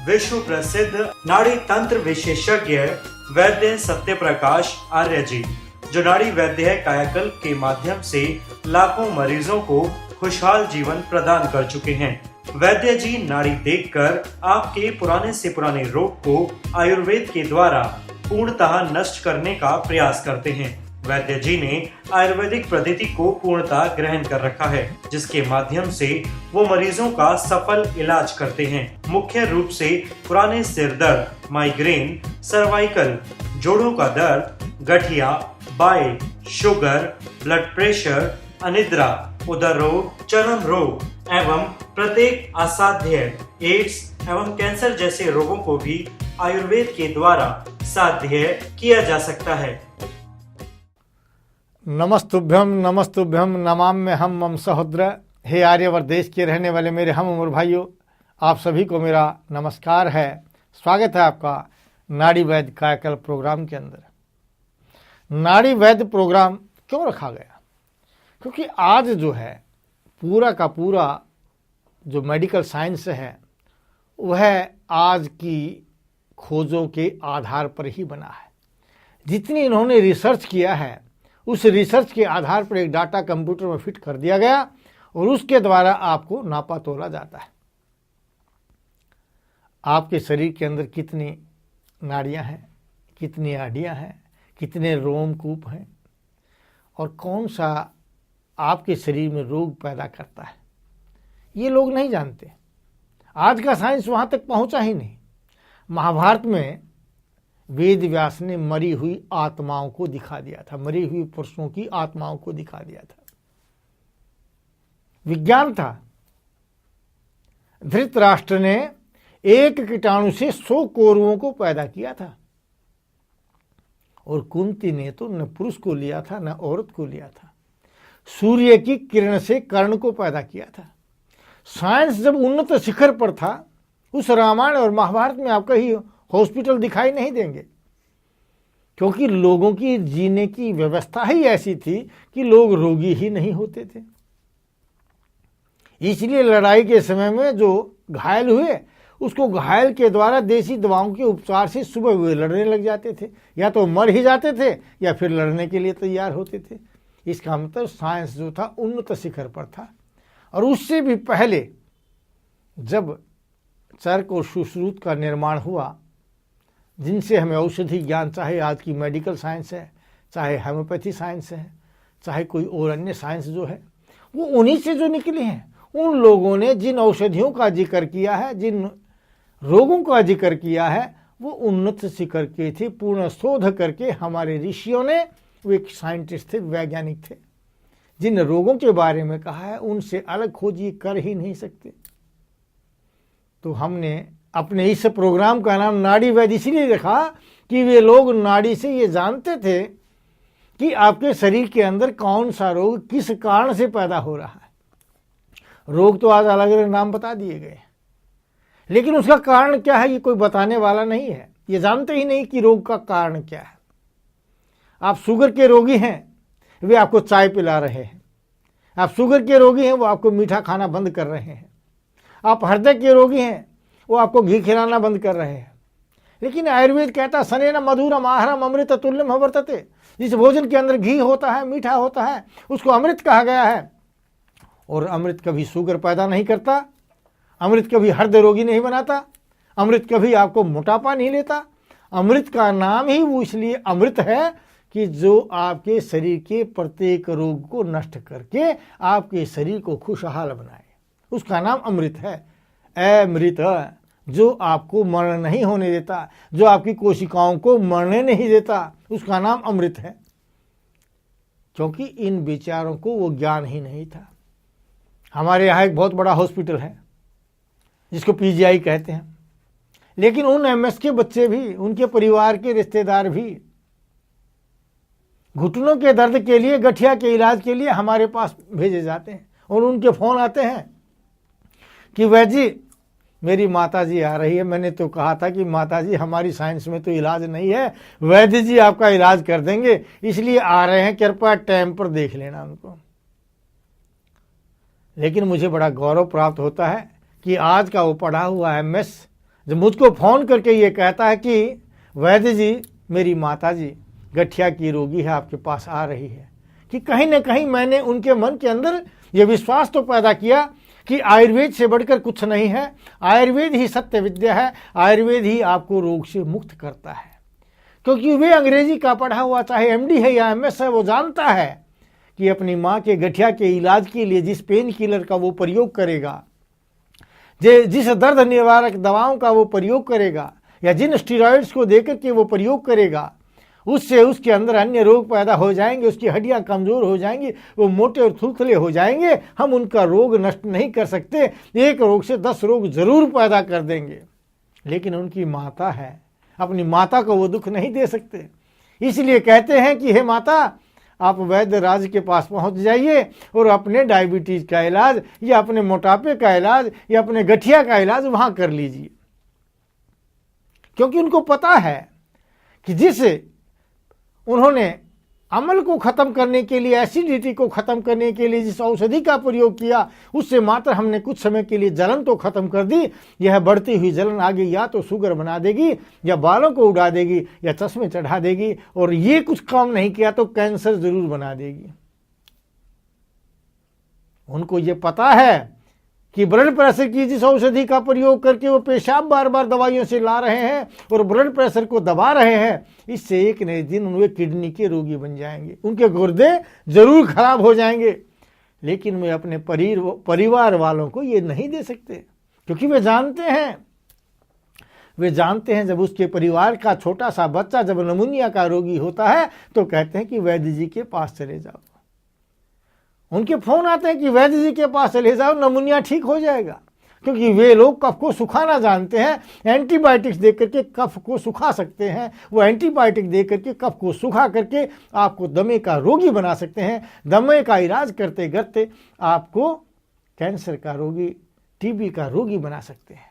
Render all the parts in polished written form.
विश्व प्रसिद्ध नाड़ी तंत्र विशेषज्ञ वैद्य सत्य प्रकाश आर्य जी, जो नाड़ी वैद्य कायाकल्प के माध्यम से लाखों मरीजों को खुशहाल जीवन प्रदान कर चुके हैं। वैद्य जी नाड़ी देखकर आपके पुराने से पुराने रोग को आयुर्वेद के द्वारा पूर्णतः नष्ट करने का प्रयास करते हैं। वैद्य जी ने आयुर्वेदिक पद्धति को पूर्णतः ग्रहण कर रखा है, जिसके माध्यम से वो मरीजों का सफल इलाज करते हैं। मुख्य रूप से पुराने सिर दर्द, माइग्रेन, सर्वाइकल, जोड़ों का दर्द, गठिया, बाय, शुगर, ब्लड प्रेशर, अनिद्रा, उदर रोग, चर्म रोग एवं प्रत्येक असाध्य एड्स एवं कैंसर जैसे रोगों को भी आयुर्वेद के द्वारा साध्य किया जा सकता है। नमस्तुभ्यम नमस्तुभ्यम नमाम्यहम मम सहोदर। हे आर्यवर्त देश के रहने वाले मेरे हम उम्र भाइयों, आप सभी को मेरा नमस्कार है। स्वागत है आपका नाड़ी वैद्य कायाकल्प प्रोग्राम के अंदर। नाड़ी वैद्य प्रोग्राम क्यों रखा गया? क्योंकि आज जो है पूरा का पूरा जो मेडिकल साइंस है वह आज की खोजों के आधार पर ही बना है। जितनी इन्होंने रिसर्च किया है उस रिसर्च के आधार पर एक डाटा कंप्यूटर में फिट कर दिया गया और उसके द्वारा आपको नापा तोला जाता है। आपके शरीर के अंदर कितनी नाड़ियां हैं, कितनी हड्डियां हैं, कितने रोमकूप हैं और कौन सा आपके शरीर में रोग पैदा करता है, ये लोग नहीं जानते। आज का साइंस वहां तक पहुंचा ही नहीं। महाभारत में वेद व्यास ने मरी हुई आत्माओं को दिखा दिया था, मरी हुई पुरुषों की आत्माओं को दिखा दिया था। विज्ञान था। धृतराष्ट्र ने एक कीटाणु से 100 कौरवों को पैदा किया था और कुंती ने तो न पुरुष को लिया था न औरत को लिया था। सूर्य की किरण से कर्ण को पैदा किया था। साइंस जब उन्नत शिखर पर था, उस रामायण और महाभारत में आपका ही हॉस्पिटल दिखाई नहीं देंगे, क्योंकि लोगों की जीने की व्यवस्था ही ऐसी थी कि लोग रोगी ही नहीं होते थे। इसलिए लड़ाई के समय में जो घायल हुए उसको घायल के द्वारा देसी दवाओं के उपचार से सुबह हुए लड़ने लग जाते थे, या तो मर ही जाते थे या फिर लड़ने के लिए तैयार होते थे। इसका मतलब साइंस जो था उन्नत शिखर पर था। और उससे भी पहले जब चरक और सुश्रुत का निर्माण हुआ, जिनसे हमें औषधि ज्ञान, चाहे आज की मेडिकल साइंस है, चाहे होम्योपैथी साइंस है, चाहे कोई और अन्य साइंस जो है, वो उन्हीं से जो निकली हैं। उन लोगों ने जिन औषधियों का जिक्र किया है, जिन रोगों का जिक्र किया है, वो उन्नत शिखर के थे। पूर्ण शोध करके हमारे ऋषियों ने, वो एक साइंटिस्ट थे, वैज्ञानिक थे, जिन रोगों के बारे में कहा है उनसे अलग खोज ये कर ही नहीं सकते। तो हमने अपने इस प्रोग्राम का नाम नाड़ी वैद्य इसलिए रखा कि वे लोग नाड़ी से ये जानते थे कि आपके शरीर के अंदर कौन सा रोग किस कारण से पैदा हो रहा है। रोग तो आज अलग अलग नाम बता दिए गए, लेकिन उसका कारण क्या है ये कोई बताने वाला नहीं है। ये जानते ही नहीं कि रोग का कारण क्या है। आप शुगर के रोगी हैं, वे आपको चाय पिला रहे हैं। आप शुगर के रोगी हैं, वो आपको मीठा खाना बंद कर रहे हैं। आप हृदय के रोगी हैं, वो आपको घी खिलाना बंद कर रहे हैं। लेकिन आयुर्वेद कहता सनेन मधुरम आहारम अमृत तुल्यम वर्तते। जिस भोजन के अंदर घी होता है, मीठा होता है, उसको अमृत कहा गया है। और अमृत कभी शुगर पैदा नहीं करता, अमृत कभी हृदय रोगी नहीं बनाता, अमृत कभी आपको मोटापा नहीं लेता। अमृत का नाम ही वो इसलिए अमृत है कि जो आपके शरीर के प्रत्येक रोग को नष्ट करके आपके शरीर को खुशहाल बनाए, उसका नाम अमृत है। अमृत, जो आपको मरण नहीं होने देता, जो आपकी कोशिकाओं को मरने नहीं देता, उसका नाम अमृत है। क्योंकि इन विचारों को वो ज्ञान ही नहीं था। हमारे यहाँ एक बहुत बड़ा हॉस्पिटल है जिसको पीजीआई कहते हैं, लेकिन उन एमएस के बच्चे भी, उनके परिवार के रिश्तेदार भी घुटनों के दर्द के लिए, गठिया के इलाज के लिए हमारे पास भेजे जाते हैं। और उनके फोन आते हैं कि वैद्य जी मेरी माताजी आ रही है, मैंने तो कहा था कि माताजी हमारी साइंस में तो इलाज नहीं है, वैद्य जी आपका इलाज कर देंगे, इसलिए आ रहे हैं, कृपया टाइम पर देख लेना उनको। लेकिन मुझे बड़ा गौरव प्राप्त होता है कि आज का वो पढ़ा हुआ एमएस जब मुझको फोन करके ये कहता है कि वैद्य जी, मेरी माता जी गठिया की रोगी है, आपके पास आ रही है, कि कहीं ना कहीं मैंने उनके मन के अंदर ये विश्वास तो पैदा किया कि आयुर्वेद से बढ़कर कुछ नहीं है, आयुर्वेद ही सत्य विद्या है, आयुर्वेद ही आपको रोग से मुक्त करता है। क्योंकि वे अंग्रेजी का पढ़ा हुआ, चाहे एमडी है या एमएस है, वो जानता है कि अपनी माँ के गठिया के इलाज के लिए जिस पेन किलर का वो प्रयोग करेगा, जिस दर्द निवारक दवाओं का वो प्रयोग करेगा, या जिन स्टीरॉइड्स को देकर के वो प्रयोग करेगा, उससे उसके अंदर अन्य रोग पैदा हो जाएंगे, उसकी हड्डियां कमजोर हो जाएंगी, वो मोटे और थुलथुले हो जाएंगे। हम उनका रोग नष्ट नहीं कर सकते, एक रोग से 10 रोग जरूर पैदा कर देंगे, लेकिन उनकी माता है, अपनी माता को वो दुख नहीं दे सकते। इसलिए कहते हैं कि हे माता, आप वैद्य राज के पास पहुंच जाइए और अपने डायबिटीज का इलाज या अपने मोटापे का इलाज या अपने गठिया का इलाज वहां कर लीजिए। क्योंकि उनको पता है कि जिस उन्होंने अमल को खत्म करने के लिए, एसिडिटी को खत्म करने के लिए जिस औषधि का प्रयोग किया, उससे मात्र हमने कुछ समय के लिए जलन तो खत्म कर दी। यह बढ़ती हुई जलन आगे या तो शुगर बना देगी, या बालों को उड़ा देगी, या चश्मे चढ़ा देगी, और ये कुछ काम नहीं किया तो कैंसर जरूर बना देगी। उनको ये पता है कि ब्लड प्रेशर की जिस औषधि का प्रयोग करके वो पेशाब बार बार दवाइयों से ला रहे हैं और ब्लड प्रेशर को दबा रहे हैं, इससे एक न एक दिन वे किडनी के रोगी बन जाएंगे, उनके गुर्दे जरूर खराब हो जाएंगे। लेकिन वे अपने परिवार वालों को ये नहीं दे सकते, क्योंकि वे जानते हैं जब उसके परिवार का छोटा सा बच्चा जब निमोनिया का रोगी होता है तो कहते हैं कि वैद्य जी के पास चले जाओ। उनके फोन आते हैं कि वैद्य जी के पास चले जाओ, निमोनिया ठीक हो जाएगा। क्योंकि वे लोग कफ को सुखाना जानते हैं, एंटीबायोटिक्स दे करके कफ को सुखा सकते हैं। वो एंटीबायोटिक दे करके कफ को सुखा करके आपको दमे का रोगी बना सकते हैं। दमे का इलाज करते करते आपको कैंसर का रोगी, टीबी का रोगी बना सकते हैं।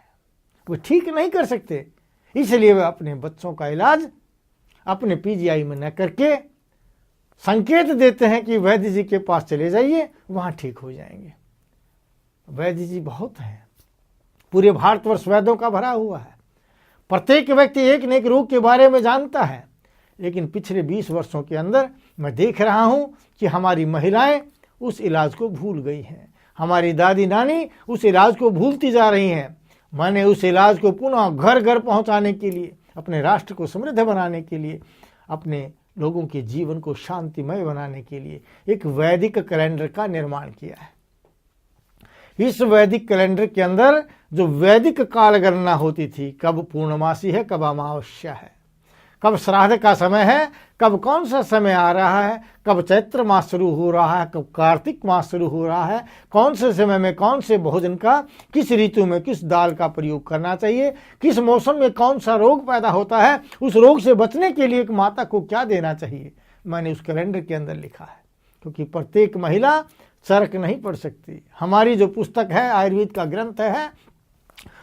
वो ठीक नहीं कर सकते, इसलिए वे अपने बच्चों का इलाज अपने पीजीआई में न करके संकेत देते हैं कि वैद्य जी के पास चले जाइए, वहां ठीक हो जाएंगे। वैद्य जी बहुत हैं, पूरे भारतवर्ष वैद्यों का भरा हुआ है। प्रत्येक व्यक्ति एक न एक रोग के बारे में जानता है। लेकिन पिछले 20 वर्षों के अंदर मैं देख रहा हूं कि हमारी महिलाएं उस इलाज को भूल गई हैं, हमारी दादी नानी उस इलाज को भूलती जा रही हैं। मैंने उस इलाज को पुनः घर घर पहुंचाने के लिए, अपने राष्ट्र को समृद्ध बनाने के लिए, अपने लोगों के जीवन को शांतिमय बनाने के लिए एक वैदिक कैलेंडर का निर्माण किया है। इस वैदिक कैलेंडर के अंदर जो वैदिक काल गणना होती थी, कब पूर्णमासी है, कब अमावस्या है, कब श्राद्ध का समय है, कब कौन सा समय आ रहा है, कब चैत्र मास शुरू हो रहा है, कब कार्तिक मास शुरू हो रहा है, कौन से समय में कौन से भोजन का, किस ऋतु में किस दाल का प्रयोग करना चाहिए, किस मौसम में कौन सा रोग पैदा होता है, उस रोग से बचने के लिए एक माता को क्या देना चाहिए, मैंने उस कैलेंडर के अंदर लिखा है। क्योंकि प्रत्येक महिला चरक नहीं पढ़ सकती। हमारी जो पुस्तक है, आयुर्वेद का ग्रंथ है,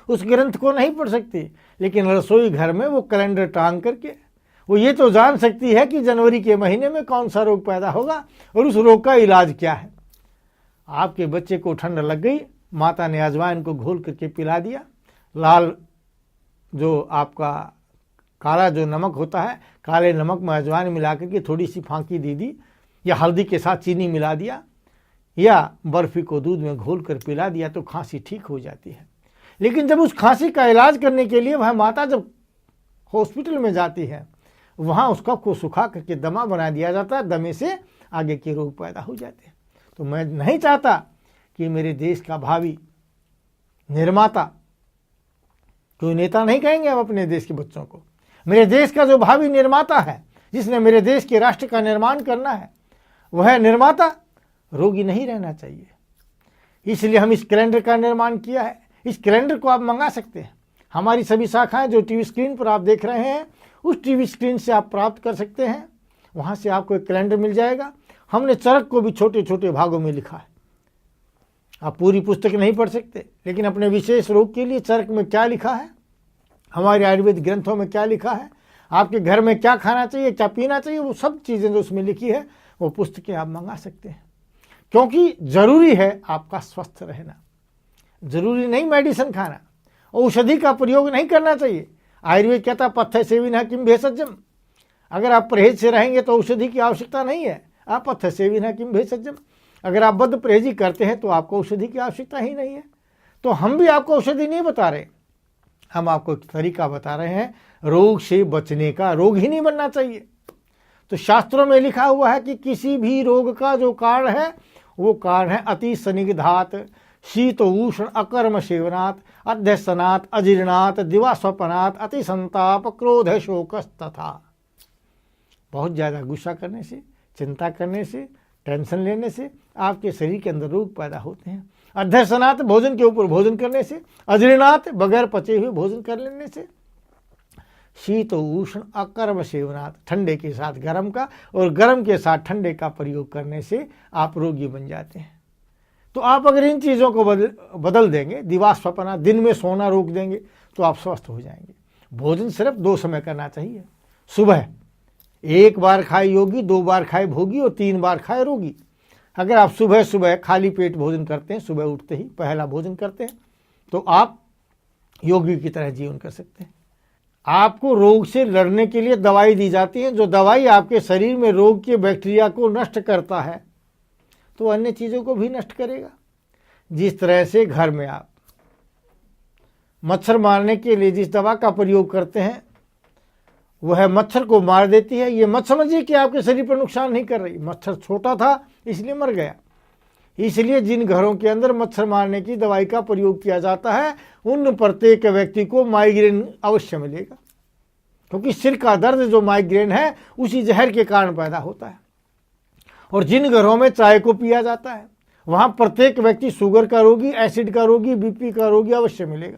उस ग्रंथ को नहीं पढ़ सकती, लेकिन रसोई घर में वो कैलेंडर टांग करके वो ये तो जान सकती है कि जनवरी के महीने में कौन सा रोग पैदा होगा और उस रोग का इलाज क्या है। आपके बच्चे को ठंड लग गई, माता ने अजवाइन को घोल करके पिला दिया, लाल जो आपका काला जो नमक होता है, काले नमक में अजवाइन मिला करके थोड़ी सी फांकी दे दी, या हल्दी के साथ चीनी मिला दिया, या बर्फी को दूध में घोल कर पिला दिया, तो खांसी ठीक हो जाती है। लेकिन जब उस खांसी का इलाज करने के लिए वह माता जब हॉस्पिटल में जाती है, वहाँ उस कफ को सुखा करके दमा बना दिया जाता है, दमे से आगे के रोग पैदा हो जाते हैं। तो मैं नहीं चाहता कि मेरे देश का भावी निर्माता, कोई नेता नहीं कहेंगे हम अपने देश के बच्चों को, मेरे देश का जो भावी निर्माता है, जिसने मेरे देश के राष्ट्र का निर्माण करना है, वह निर्माता रोगी नहीं रहना चाहिए। इसलिए हम इस कैलेंडर का निर्माण किया है। इस कैलेंडर को आप मंगा सकते हैं। हमारी सभी शाखाएं जो टीवी स्क्रीन पर आप देख रहे हैं, उस टीवी स्क्रीन से आप प्राप्त कर सकते हैं। वहां से आपको एक कैलेंडर मिल जाएगा। हमने चरक को भी छोटे छोटे भागों में लिखा है। आप पूरी पुस्तक नहीं पढ़ सकते, लेकिन अपने विशेष रोग के लिए चरक में क्या लिखा है, हमारे आयुर्वेद ग्रंथों में क्या लिखा है, आपके घर में क्या खाना चाहिए, क्या पीना चाहिए, वो सब चीज़ें जो उसमें लिखी है, वो पुस्तकें आप मंगा सकते हैं। क्योंकि जरूरी है आपका स्वस्थ रहना, जरूरी नहीं मेडिसिन खाना। औषधि का प्रयोग नहीं करना चाहिए। आयुर्वेद कहता है पथ्य सेविना किम भेषजम। अगर आप परहेज से रहेंगे तो औषधि की आवश्यकता नहीं है। आप पथ्य सेविना किम भेषजम, अगर आप बद्ध परहेजी करते हैं तो आपको औषधि की आवश्यकता ही नहीं है। तो हम भी आपको औषधि नहीं बता रहे, हम आपको एक तरीका बता रहे हैं रोग से बचने का। रोग ही नहीं बनना चाहिए। तो शास्त्रों में लिखा हुआ है कि किसी भी रोग का जो कारण है वो कारण है अति सनिग्धात, शीत उष्ण अकर्म सेवनात्, अध्यसनात्, अजीर्णात्, दिवास्वपनात्, अति संताप, क्रोध, शोक तथा। बहुत ज़्यादा गुस्सा करने से, चिंता करने से, टेंशन लेने से आपके शरीर के अंदर रोग पैदा होते हैं। अध्यसनात्, भोजन के ऊपर भोजन करने से, अजीर्णात्, बगैर पचे हुए भोजन कर लेने से, शीत उष्ण अकर्म सेवनात्, ठंडे के साथ गर्म का और गर्म के साथ ठंडे का प्रयोग करने से आप रोगी बन जाते हैं। तो आप अगर इन चीज़ों को बदल देंगे, दिवास्वपना, दिन में सोना रोक देंगे, तो आप स्वस्थ हो जाएंगे। भोजन सिर्फ 2 समय करना चाहिए। सुबह 1 बार खाए योगी, 2 बार खाए भोगी और 3 बार खाए रोगी। अगर आप सुबह सुबह खाली पेट भोजन करते हैं, सुबह उठते ही पहला भोजन करते हैं, तो आप योगी की तरह जीवन कर सकते हैं। आपको रोग से लड़ने के लिए दवाई दी जाती है, जो दवाई आपके शरीर में रोग के बैक्टीरिया को नष्ट करता है तो अन्य चीज़ों को भी नष्ट करेगा। जिस तरह से घर में आप मच्छर मारने के लिए जिस दवा का प्रयोग करते हैं वह मच्छर को मार देती है, ये मत समझिए कि आपके शरीर पर नुकसान नहीं कर रही। मच्छर छोटा था इसलिए मर गया। इसलिए जिन घरों के अंदर मच्छर मारने की दवाई का प्रयोग किया जाता है उन प्रत्येक व्यक्ति को माइग्रेन अवश्य मिलेगा, क्योंकि सिर का दर्द जो माइग्रेन है उसी जहर के कारण पैदा होता है। और जिन घरों में चाय को पिया जाता है वहाँ प्रत्येक व्यक्ति शुगर का रोगी, एसिड का रोगी, बीपी का रोगी अवश्य मिलेगा।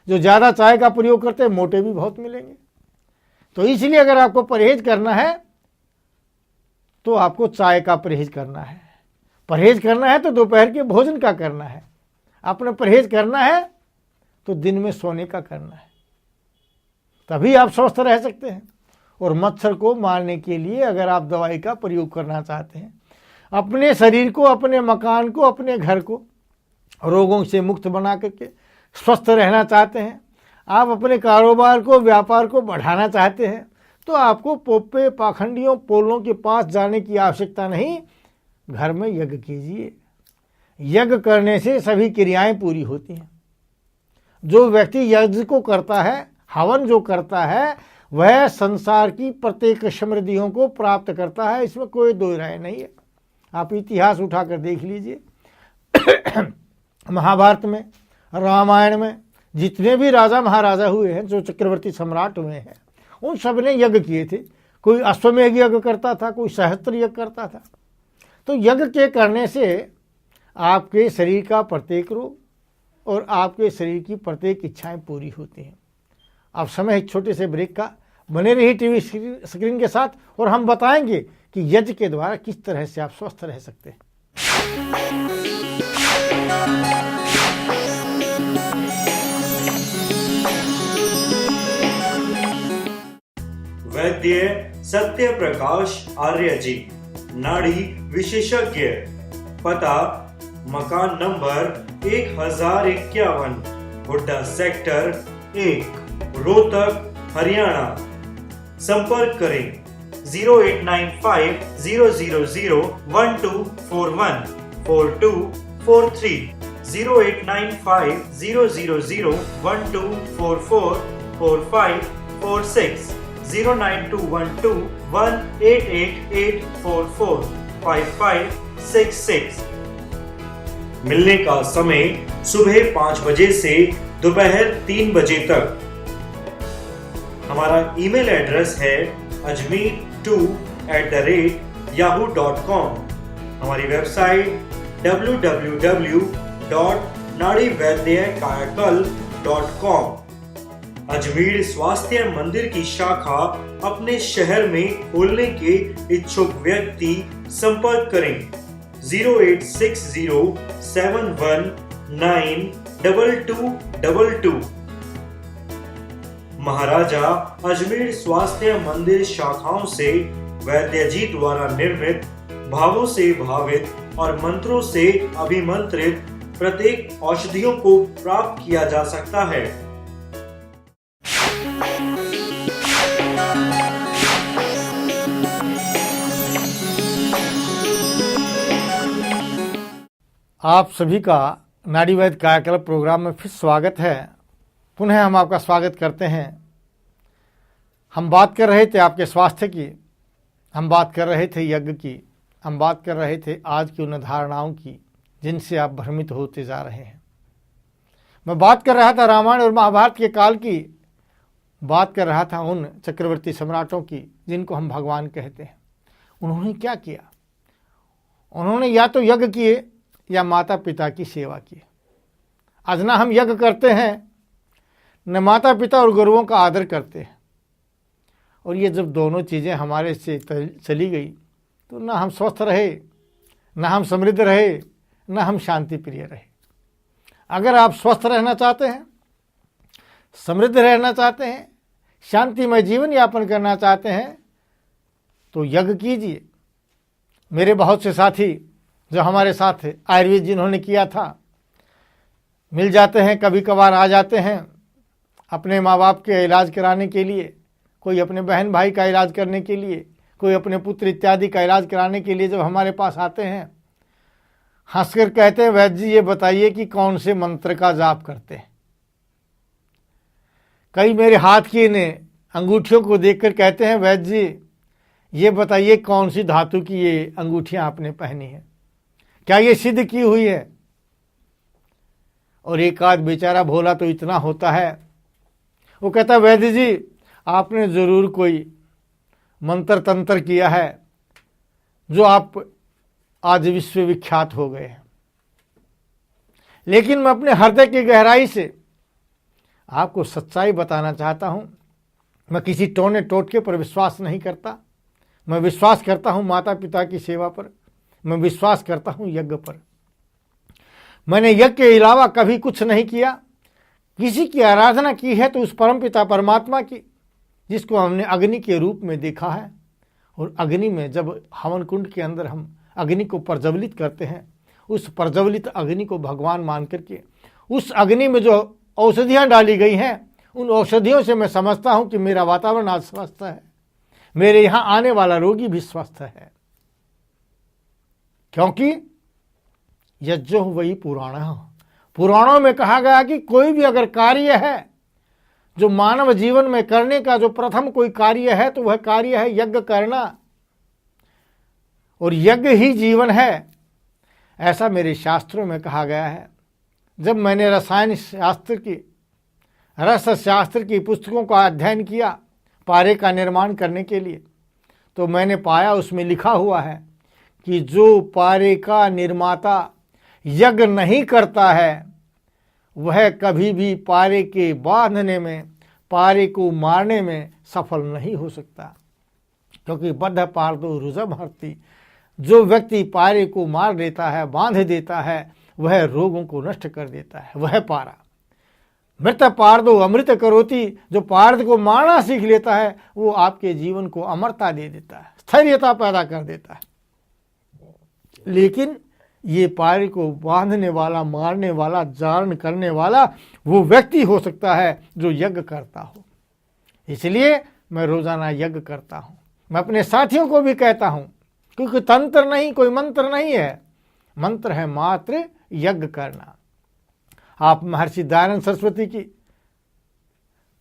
जो ज़्यादा चाय का प्रयोग करते हैं मोटे भी बहुत मिलेंगे। तो इसलिए अगर आपको परहेज करना है तो आपको चाय का परहेज करना है। परहेज करना है तो दोपहर के भोजन का करना है। आपने परहेज करना है तो दिन में सोने का करना है, तभी आप स्वस्थ रह सकते हैं। और मच्छर को मारने के लिए अगर आप दवाई का प्रयोग करना चाहते हैं, अपने शरीर को, अपने मकान को, अपने घर को रोगों से मुक्त बना करके स्वस्थ रहना चाहते हैं, आप अपने कारोबार को, व्यापार को बढ़ाना चाहते हैं, तो आपको पोपे, पाखंडियों, पोलों के पास जाने की आवश्यकता नहीं। घर में यज्ञ कीजिए। यज्ञ करने से सभी क्रियाएं पूरी होती हैं। जो व्यक्ति यज्ञ को करता है, हवन जो करता है, वह संसार की प्रत्येक समृद्धियों को प्राप्त करता है। इसमें कोई दो राय नहीं है। आप इतिहास उठाकर देख लीजिए। महाभारत में, रामायण में जितने भी राजा महाराजा हुए हैं, जो चक्रवर्ती सम्राट हुए हैं, उन सब ने यज्ञ किए थे। कोई अश्वमेध यज्ञ करता था, कोई सहस्त्र यज्ञ करता था। तो यज्ञ के करने से आपके शरीर का प्रत्येक रोग और आपके शरीर की प्रत्येक इच्छाएं पूरी होती हैं। अब समय एक छोटे से ब्रेक का। बने रहिए टीवी स्क्रीन के साथ और हम बताएंगे कि यज्ञ के द्वारा किस तरह से आप स्वस्थ रह सकते हैं। वैद्य सत्य प्रकाश आर्य जी, नाड़ी विशेषज्ञ, पता मकान नंबर 1051, हुड्डा सेक्टर 1, रोहतक, हरियाणा। संपर्क करें 0895-000-1241 4243, 0895-000-1244 4546, 09212-188844 5566। मिलने का समय सुबह 5 बजे से दोपहर 3 बजे तक। हमारा ईमेल एड्रेस है ajmer2@yahoo.com। हमारी वेबसाइट www.nadivaidyankayakal.com। अजमेर स्वास्थ्य मंदिर की शाखा अपने शहर में खोलने के इच्छुक व्यक्ति संपर्क करें 08607192222। महाराजा अजमेर स्वास्थ्य मंदिर शाखाओं से वैद्य जी द्वारा निर्मित, भावों से भावित और मंत्रों से अभिमंत्रित प्रत्येक औषधियों को प्राप्त किया जा सकता है। आप सभी का नाड़ीवैद्य कायाकल्प प्रोग्राम में फिर स्वागत है। पुनः हम आपका स्वागत करते हैं। हम बात कर रहे थे आपके स्वास्थ्य की, हम बात कर रहे थे यज्ञ की, हम बात कर रहे थे आज की उन धारणाओं की जिनसे आप भ्रमित होते जा रहे हैं। मैं बात कर रहा था रामायण और महाभारत के काल की, बात कर रहा था उन चक्रवर्ती सम्राटों की जिनको हम भगवान कहते हैं। उन्होंने क्या किया? उन्होंने या तो यज्ञ किए या माता पिता की सेवा की। आज ना हम यज्ञ करते हैं, न माता पिता और गुरुओं का आदर करते हैं। और ये जब दोनों चीज़ें हमारे से चली गई तो ना हम स्वस्थ रहे, ना हम समृद्ध रहे, ना हम शांति प्रिय रहे। अगर आप स्वस्थ रहना चाहते हैं, समृद्ध रहना चाहते हैं, शांतिमय जीवन यापन करना चाहते हैं तो यज्ञ कीजिए। मेरे बहुत से साथी जो हमारे साथ आयुर्वेद जिन्होंने किया था मिल जाते हैं, कभी कभार आ जाते हैं अपने माँ बाप के इलाज कराने के लिए, कोई अपने बहन भाई का इलाज करने के लिए, कोई अपने पुत्र इत्यादि का इलाज कराने के लिए जब हमारे पास आते हैं, हंसकर कहते हैं, वैद्य जी ये बताइए कि कौन से मंत्र का जाप करते हैं। कई मेरे हाथ की इन अंगूठियों को देखकर कहते हैं, वैद्य जी ये बताइए कौन सी धातु की ये अंगूठियां आपने पहनी हैं, क्या ये सिद्ध की हुई है? और एक आध बेचारा भोला तो इतना होता है, वो कहता है, वैद्य जी आपने जरूर कोई मंत्र तंत्र किया है जो आप आज विश्वविख्यात हो गए हैं। लेकिन मैं अपने हृदय की गहराई से आपको सच्चाई बताना चाहता हूं। मैं किसी टोने टोटके पर विश्वास नहीं करता। मैं विश्वास करता हूं माता पिता की सेवा पर, मैं विश्वास करता हूं यज्ञ पर। मैंने यज्ञ के अलावा कभी कुछ नहीं किया। किसी की आराधना की है तो उस परमपिता परमात्मा की, जिसको हमने अग्नि के रूप में देखा है। और अग्नि में जब हवन कुंड के अंदर हम अग्नि को प्रज्वलित करते हैं, उस प्रज्वलित अग्नि को भगवान मान करके उस अग्नि में जो औषधियाँ डाली गई हैं, उन औषधियों से मैं समझता हूँ कि मेरा वातावरण आज स्वस्थ है, मेरे यहाँ आने वाला रोगी भी स्वस्थ है। क्योंकि यज्ञो वही पुराणों में कहा गया कि कोई भी अगर कार्य है जो मानव जीवन में करने का जो प्रथम कोई कार्य है तो वह कार्य है यज्ञ करना, और यज्ञ ही जीवन है, ऐसा मेरे शास्त्रों में कहा गया है। जब मैंने रस शास्त्र की पुस्तकों का अध्ययन किया पारे का निर्माण करने के लिए, तो मैंने पाया उसमें लिखा हुआ है कि जो पारे का निर्माता यज्ञ नहीं करता है वह कभी भी पारे के बांधने में, पारे को मारने में सफल नहीं हो सकता। क्योंकि बद्ध पारदो रुजम हरती, जो व्यक्ति पारे को मार देता है, बांध देता है, वह रोगों को नष्ट कर देता है, वह पारा। मृत पारदो अमृत करोति, जो पारद को मारना सीख लेता है वो आपके जीवन को अमरता दे देता है, स्थैर्यता पैदा कर देता है। लेकिन ये पारे को बांधने वाला, मारने वाला, जारण करने वाला वो व्यक्ति हो सकता है जो यज्ञ करता हो। इसलिए मैं रोजाना यज्ञ करता हूँ। मैं अपने साथियों को भी कहता हूँ, क्योंकि तंत्र नहीं, कोई मंत्र नहीं है, मंत्र है मात्र यज्ञ करना। आप महर्षि दयानंद सरस्वती की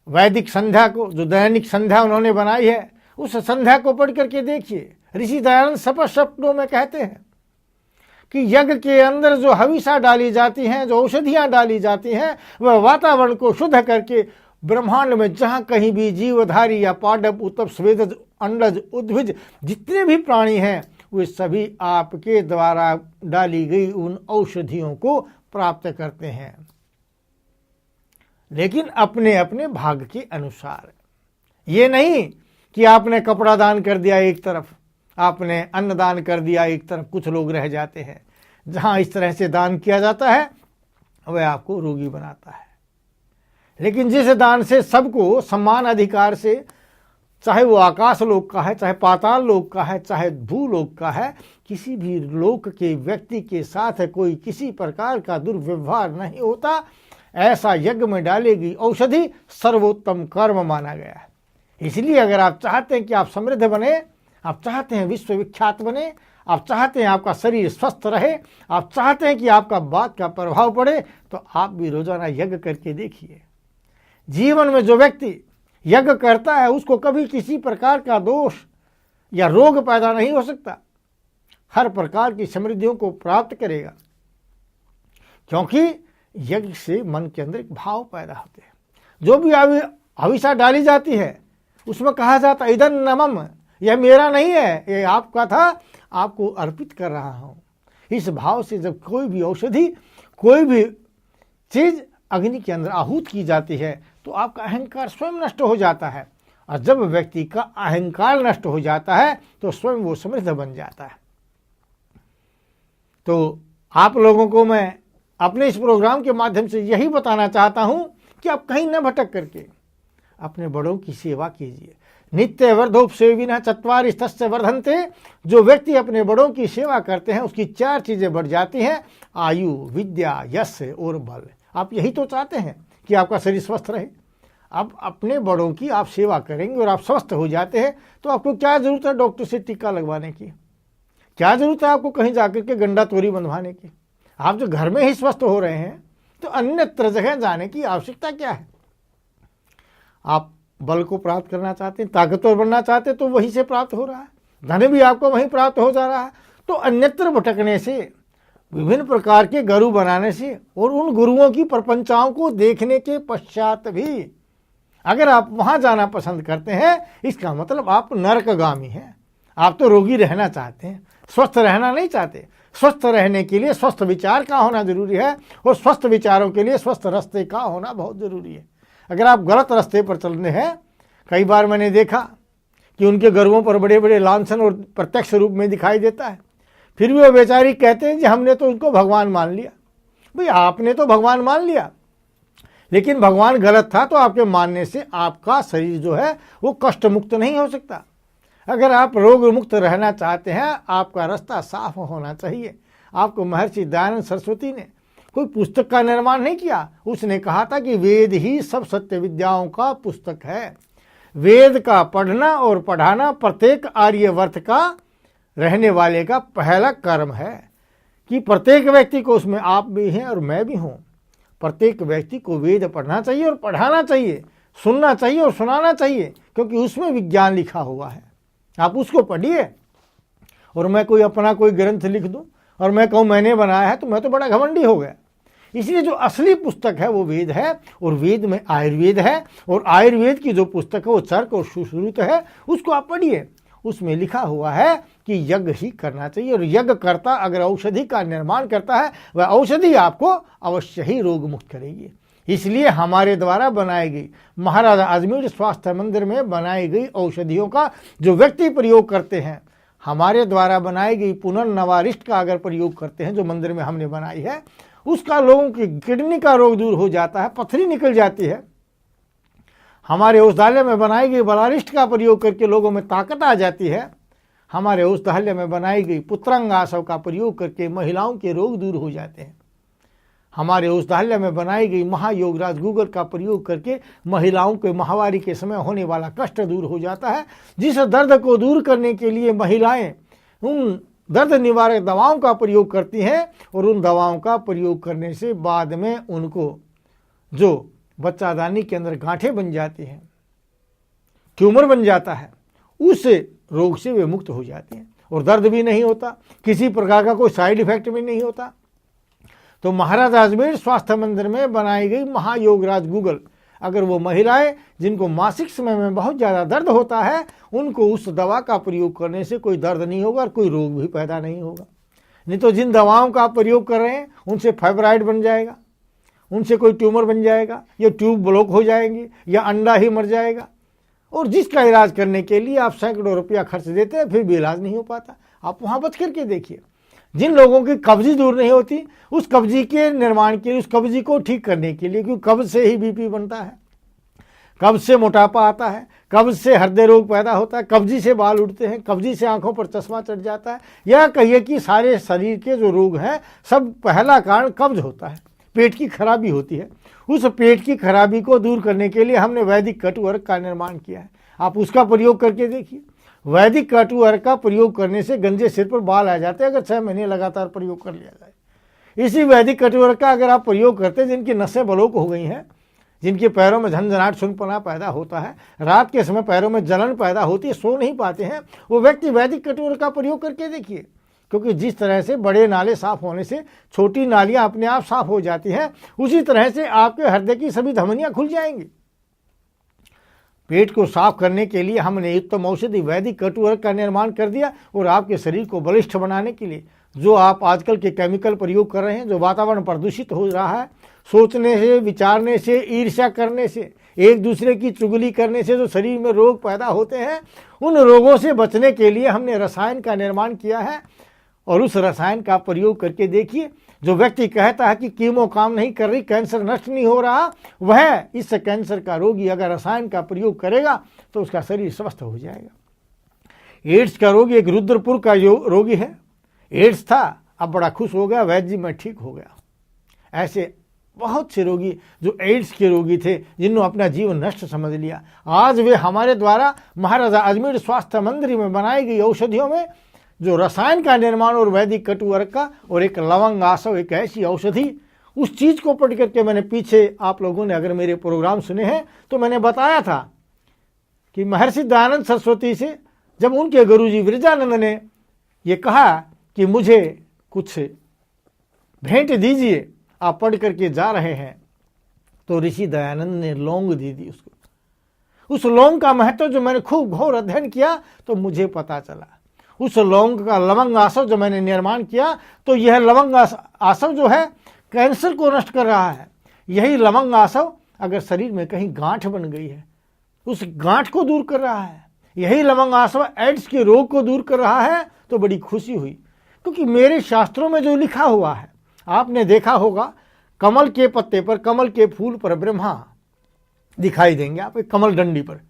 वैदिक संध्या को, जो दैनिक संध्या उन्होंने बनाई है, उस संध्या को पढ़ करके देखिए। ऋषि दयानंद स्पष्ट शब्दों में कहते हैं कि यज्ञ के अंदर जो हविषा डाली जाती हैं, जो औषधियां डाली जाती हैं, वह वातावरण को शुद्ध करके ब्रह्मांड में जहां कहीं भी जीवधारी या पांडव, उत्तप, स्वेदज, अंडज, उद्भिज जितने भी प्राणी हैं वे सभी आपके द्वारा डाली गई उन औषधियों को प्राप्त करते हैं, लेकिन अपने अपने भाग के अनुसार। ये नहीं कि आपने कपड़ा दान कर दिया एक तरफ, आपने अन्न दान कर दिया एक तरफ, कुछ लोग रह जाते हैं। जहां इस तरह से दान किया जाता है वह आपको रोगी बनाता है। लेकिन जिस दान से सबको समान अधिकार से, चाहे वो आकाश लोक का है, चाहे पाताल लोक का है, चाहे भूलोक का है, किसी भी लोक के व्यक्ति के साथ कोई किसी प्रकार का दुर्व्यवहार नहीं होता, ऐसा यज्ञ में डालेगी औषधि सर्वोत्तम कर्म माना गया है। इसलिए अगर आप चाहते हैं कि आप समृद्ध बने, आप चाहते हैं विश्वविख्यात बने, आप चाहते हैं आपका शरीर स्वस्थ रहे, आप चाहते हैं कि आपका बात का प्रभाव पड़े, तो आप भी रोजाना यज्ञ करके देखिए। जीवन में जो व्यक्ति यज्ञ करता है उसको कभी किसी प्रकार का दोष या रोग पैदा नहीं हो सकता, हर प्रकार की समृद्धियों को प्राप्त करेगा, क्योंकि यज्ञ से मन के अंदर एक भाव पैदा होते हैं। जो भी हविषा डाली जाती है उसमें कहा जाता है इदं न मम, यह मेरा नहीं है, ये आपका था, आपको अर्पित कर रहा हूं। इस भाव से जब कोई भी औषधि, कोई भी चीज अग्नि के अंदर आहूत की जाती है तो आपका अहंकार स्वयं नष्ट हो जाता है, और जब व्यक्ति का अहंकार नष्ट हो जाता है तो स्वयं वो समृद्ध बन जाता है। तो आप लोगों को मैं अपने इस प्रोग्राम के माध्यम से यही बताना चाहता हूं कि आप कहीं न भटक करके अपने बड़ों की सेवा कीजिए। नित्य वर्धोपसेविनः चत्वारिस्तस्य वर्धन्ते। जो व्यक्ति अपने बड़ों की सेवा करते हैं उसकी 4 चीजें बढ़ जाती हैं, आयु, विद्या, यश और बल। आप यही तो चाहते हैं कि आपका शरीर स्वस्थ रहे। अब अपने बड़ों की आप सेवा करेंगे और आप स्वस्थ हो जाते हैं तो आपको क्या जरूरत है डॉक्टर से टीका लगवाने की, क्या जरूरत है आपको कहीं जाकर के गंडा तोरी बंधवाने की। आप जो घर में ही स्वस्थ हो रहे हैं तो अन्यत्र जगह जाने की आवश्यकता क्या है। आप बल को प्राप्त करना चाहते हैं, ताकतवर बनना चाहते हैं, तो वहीं से प्राप्त हो रहा है, धन भी आपको वहीं प्राप्त हो जा रहा है। तो अन्यत्र भटकने से, विभिन्न प्रकार के गुरु बनाने से और उन गुरुओं की प्रपंचाओं को देखने के पश्चात भी अगर आप वहां जाना पसंद करते हैं, इसका मतलब आप नरकगामी हैं। आप तो रोगी रहना चाहते हैं, स्वस्थ रहना नहीं चाहते। स्वस्थ रहने के लिए स्वस्थ विचार का होना जरूरी है, और स्वस्थ विचारों के लिए स्वस्थ रास्ते का होना बहुत जरूरी है। अगर आप गलत रास्ते पर चल रहे हैं, कई बार मैंने देखा कि उनके गुरुओं पर बड़े बड़े लांछन और प्रत्यक्ष रूप में दिखाई देता है, फिर भी वो बेचारी कहते हैं कि हमने तो उनको भगवान मान लिया। भाई आपने तो भगवान मान लिया, लेकिन भगवान गलत था, तो आपके मानने से आपका शरीर जो है वो कष्ट मुक्त नहीं हो सकता। अगर आप रोग मुक्त रहना चाहते हैं, आपका रास्ता साफ होना चाहिए। आपको महर्षि दयानंद सरस्वती ने कोई पुस्तक का निर्माण नहीं किया, उसने कहा था कि वेद ही सब सत्य विद्याओं का पुस्तक है। वेद का पढ़ना और पढ़ाना प्रत्येक आर्यवर्त का रहने वाले का पहला कर्म है, कि प्रत्येक व्यक्ति को, उसमें आप भी हैं और मैं भी हूं, प्रत्येक व्यक्ति को वेद पढ़ना चाहिए और पढ़ाना चाहिए, सुनना चाहिए और सुनाना चाहिए, क्योंकि उसमें विज्ञान लिखा हुआ है। आप उसको पढ़िए। और मैं कोई अपना कोई ग्रंथ लिख दूं और मैं कहूं मैंने बनाया है, तो मैं तो बड़ा घमंडी हो गया। इसलिए जो असली पुस्तक है वो वेद है, और वेद में आयुर्वेद है, और आयुर्वेद की जो पुस्तक है वो चरक और सुश्रुत है, उसको आप पढ़िए। उसमें लिखा हुआ है कि यज्ञ ही करना चाहिए, और यज्ञ करता अगर औषधि का निर्माण करता है, वह औषधि आपको अवश्य ही रोग मुक्त करेगी। इसलिए हमारे द्वारा बनाई गई, महाराजा अजमेर स्वास्थ्य मंदिर में बनाई गई औषधियों का जो व्यक्ति प्रयोग करते हैं, हमारे द्वारा बनाई गई पुनर्नवारिष्ट का अगर प्रयोग करते हैं, जो मंदिर में हमने बनाई है, उसका लोगों की किडनी का रोग दूर हो जाता है, पथरी निकल जाती है। हमारे औषधालय में बनाई गई बलारिष्ट का प्रयोग करके लोगों में ताकत आ जाती है। हमारे औषधालय में बनाई गई पुत्रंगासव का प्रयोग करके महिलाओं के रोग दूर हो जाते हैं। हमारे औषधालय में बनाई गई महायोगराज गूगल का प्रयोग करके महिलाओं के माहवारी के समय होने वाला कष्ट दूर हो जाता है। जिस दर्द को दूर करने के लिए महिलाएं उन दर्द निवारक दवाओं का प्रयोग करती हैं, और उन दवाओं का प्रयोग करने से बाद में उनको जो बच्चादानी के अंदर गांठें बन जाती हैं, ट्यूमर बन जाता है, उस रोग से वे मुक्त हो जाते हैं, और दर्द भी नहीं होता, किसी प्रकार का कोई साइड इफेक्ट भी नहीं होता। तो महाराजा अजमेर स्वास्थ्य मंदिर में बनाई गई महायोगराज गूगल, अगर वो महिलाएं जिनको मासिक समय में बहुत ज़्यादा दर्द होता है, उनको उस दवा का प्रयोग करने से कोई दर्द नहीं होगा और कोई रोग भी पैदा नहीं होगा। नहीं तो जिन दवाओं का आप प्रयोग कर रहे हैं उनसे फाइब्राइड बन जाएगा, उनसे कोई ट्यूमर बन जाएगा, या ट्यूब ब्लॉक हो जाएंगी, या अंडा ही मर जाएगा, और जिसका इलाज करने के लिए आप सैकड़ों रुपया खर्च देते हैं, फिर भी इलाज नहीं हो पाता। आप वहाँ बच करके देखिए, जिन लोगों की कब्जी दूर नहीं होती, उस कब्जी के निर्माण के लिए, उस कब्जी को ठीक करने के लिए, क्योंकि कब्ज से ही बीपी बनता है, कब्ज से मोटापा आता है, कब्ज से हृदय रोग पैदा होता है, कब्जी से बाल उठते हैं, कब्जी से आंखों पर चश्मा चढ़ जाता है, या कहिए कि सारे शरीर के जो रोग हैं सब पहला कारण कब्ज होता है, पेट की खराबी होती है। उस पेट की खराबी को दूर करने के लिए हमने वैदिक कटु अर्क का निर्माण किया है, आप उसका प्रयोग करके देखिए। वैदिक कटु अर्क का प्रयोग करने से गंजे सिर पर बाल आ जाते हैं अगर 6 महीने लगातार प्रयोग कर लिया जाए। इसी वैदिक कटु अर्क का अगर आप प्रयोग करते हैं, जिनकी नसें ब्लॉक हो गई हैं, जिनके पैरों में झंझनाहट सुनपना पैदा होता है, रात के समय पैरों में जलन पैदा होती है, सो नहीं पाते हैं, वो व्यक्ति वैदिक कटु अर्क का प्रयोग करके देखिए। क्योंकि जिस तरह से बड़े नाले साफ होने से छोटी नालियां अपने आप साफ हो जाती हैं, उसी तरह से आपके हृदय की सभी धमनियां खुल जाएंगी। पेट को साफ करने के लिए हमने उत्तम औषधि वैदिक कटु अर्क का निर्माण कर दिया, और आपके शरीर को बलिष्ठ बनाने के लिए जो आप आजकल के केमिकल प्रयोग कर रहे हैं, जो वातावरण प्रदूषित हो रहा है, सोचने से, विचारने से, ईर्ष्या करने से, एक दूसरे की चुगली करने से जो शरीर में रोग पैदा होते हैं, उन रोगों से बचने के लिए हमने रसायन का निर्माण किया है। और उस रसायन का प्रयोग करके देखिए, जो व्यक्ति कहता है कि कीमो काम नहीं कर रही, कैंसर नष्ट नहीं हो रहा, वह इस कैंसर का रोगी अगर रसायन का प्रयोग करेगा तो उसका शरीर स्वस्थ हो जाएगा। एड्स का रोगी एक रुद्रपुर का रोगी है, एड्स था, अब बड़ा खुश हो गया, वैद्य जी मैं ठीक हो गया। ऐसे बहुत से रोगी जो एड्स के रोगी थे, जिन्होंने अपना जीवन नष्ट समझ लिया, आज वे हमारे द्वारा महाराजा अजमेर स्वास्थ्य मंदिर में बनाई गई औषधियों में जो रसायन का निर्माण और वैदिक कटु अर्क का और एक लवंग आसव, एक ऐसी औषधि, उस चीज को पढ़ करके मैंने पीछे आप लोगों ने अगर मेरे प्रोग्राम सुने हैं तो मैंने बताया था कि महर्षि दयानंद सरस्वती से जब उनके गुरुजी विरजानंद ने ये कहा कि मुझे कुछ भेंट दीजिए, आप पढ़ करके जा रहे हैं, तो ऋषि दयानंद ने लौंग दे दी उसको। उस लौंग का महत्व जो मैंने खूब घोर अध्ययन किया तो मुझे पता चला। उस लौंग का लवंग आसव जो मैंने निर्माण किया, तो यह लवंग आसव जो है कैंसर को नष्ट कर रहा है। यही लवंग आसव अगर शरीर में कहीं गांठ बन गई है, उस गांठ को दूर कर रहा है। यही लवंग आसव एड्स के रोग को दूर कर रहा है। तो बड़ी खुशी हुई, क्योंकि मेरे शास्त्रों में जो लिखा हुआ है, आपने देखा होगा कमल के पत्ते पर, कमल के फूल पर ब्रह्मा दिखाई देंगे आप, एक कमल डंडी पर,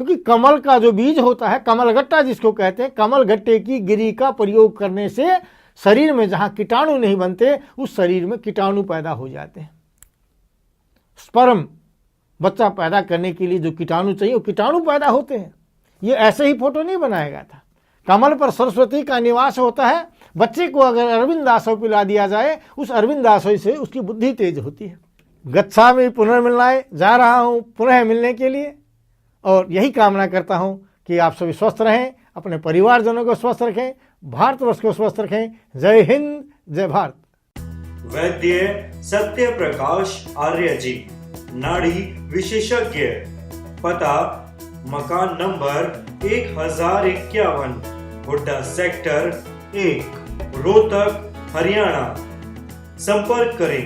क्योंकि कमल का जो बीज होता है, कमल गट्टा जिसको कहते हैं, कमल गट्टे की गिरी का प्रयोग करने से शरीर में जहां कीटाणु नहीं बनते, उस शरीर में कीटाणु पैदा हो जाते हैं। स्पर्म, बच्चा पैदा करने के लिए जो कीटाणु चाहिए, वो कीटाणु पैदा होते हैं। ये ऐसे ही फोटो नहीं बनाया गया था। कमल पर सरस्वती का निवास होता है। बच्चे को अगर अरविंद आसव पिला दिया जाए, उस अरविंद आसव से उसकी बुद्धि तेज होती है। गच्छामि पुनर्मिलनाय, जा रहा हूं पुनः मिलने के लिए, और यही कामना करता हूं कि आप सभी स्वस्थ रहें, अपने परिवारजनों को स्वस्थ रखें, भारतवर्ष को स्वस्थ रखें। जय हिंद, जय भारत। वैद्य सत्य प्रकाश आर्य जी, नाड़ी विशेषज्ञ, पता मकान नंबर 1051, हुड्डा सेक्टर 1, रोहतक, हरियाणा। संपर्क करें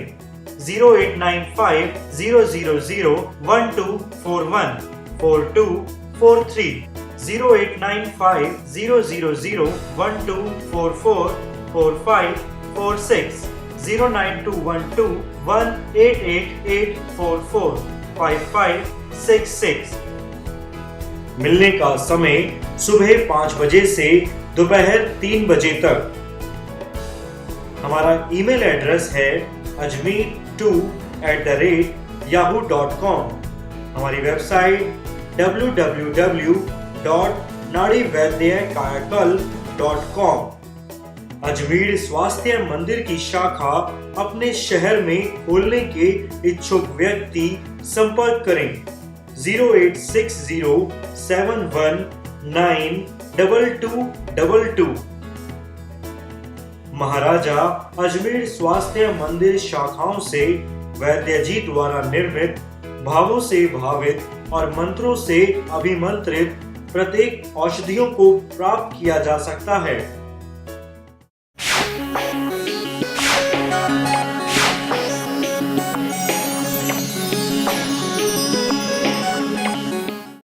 0895-000-1241 4243, 0895-000-1244 4546, 09212-188844 5566। मिलने का समय सुबह 5 बजे से दोपहर 3 बजे तक। हमारा ईमेल एड्रेस है ajmer2@yahoo.com। हमारी वेबसाइट www.nadivaidyankayakal.com। अजमेर स्वास्थ्य मंदिर की शाखा अपने शहर में खोलने के इच्छुक व्यक्ति संपर्क करें 08607192222। महाराजा अजमेर स्वास्थ्य मंदिर शाखाओं से वैद्य जी द्वारा निर्मित, भावों से भावित और मंत्रों से अभिमंत्रित प्रत्येक औषधियों को प्राप्त किया जा सकता है।